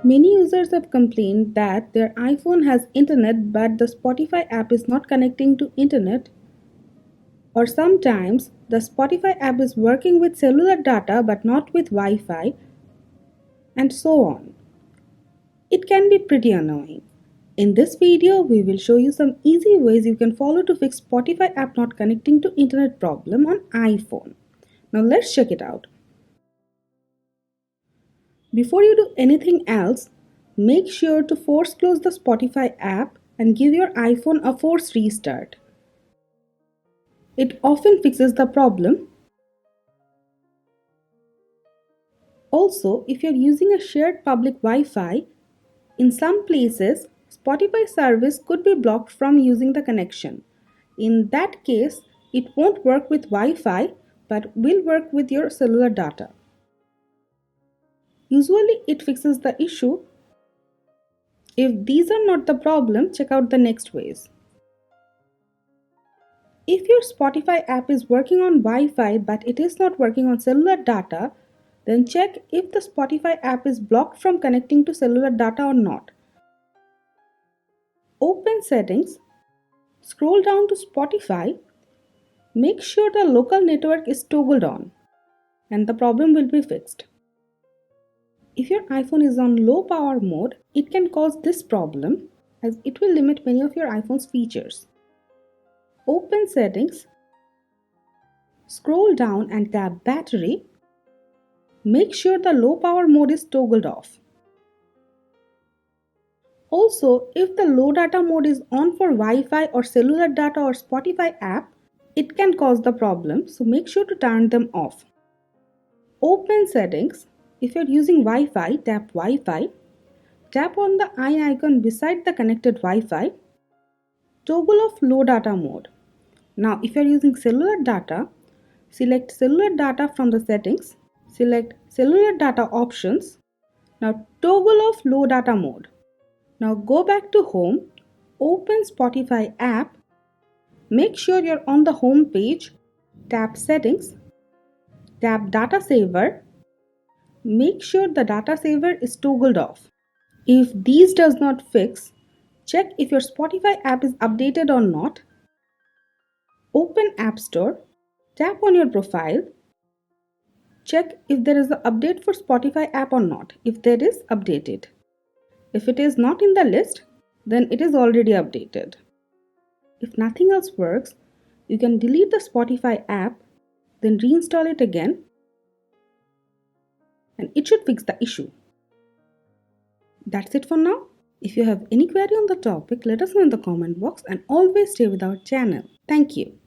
Many users have complained that their iPhone has internet but the Spotify app is not connecting to internet, or sometimes the Spotify app is working with cellular data but not with Wi Fi, and so on. It can be pretty annoying. In this video, we will show you some easy ways you can follow to fix Spotify app not connecting to internet problem on iPhone. Now let's check it out. Before you do anything else, make sure to force close the Spotify app and give your iPhone a force restart. It often fixes the problem. Also, if you're using a shared public Wi-Fi, in some places, Spotify service could be blocked from using the connection. In that case, it won't work with Wi-Fi but will work with your cellular data. Usually, it fixes the issue. If these are not the problem, check out the next ways. If your Spotify app is working on Wi-Fi but it is not working on cellular data, then check if the Spotify app is blocked from connecting to cellular data or not. Open Settings, scroll down to Spotify, make sure the local network is toggled on, and the problem will be fixed. If your iPhone is on low power mode, it can cause this problem as it will limit many of your iPhone's features. Open Settings, scroll down and tap Battery. Make sure the low power mode is toggled off. Also, if the low data mode is on for Wi-Fi or cellular data or Spotify app, it can cause the problem, so make sure to turn them off. Open Settings. If you're using Wi-Fi, tap Wi-Fi. Tap on the eye icon beside the connected Wi-Fi. Toggle off low data mode. Now, if you're using cellular data, select cellular data from the settings. Select cellular data options. Now, toggle off low data mode. Now, go back to home. Open Spotify app. Make sure you're on the home page. Tap Settings. Tap Data Saver. Make sure the data saver is toggled off. If these does not fix, check if your Spotify app is updated or not. Open App Store, tap on your profile. Check if there is an update for Spotify app or not. If there is, update it. If it is not in the list, then it is already updated. If nothing else works, you can delete the Spotify app, then reinstall it again, and it should fix the issue. That's it for now. If you have any query on the topic, let us know in the comment box and always stay with our channel. Thank you.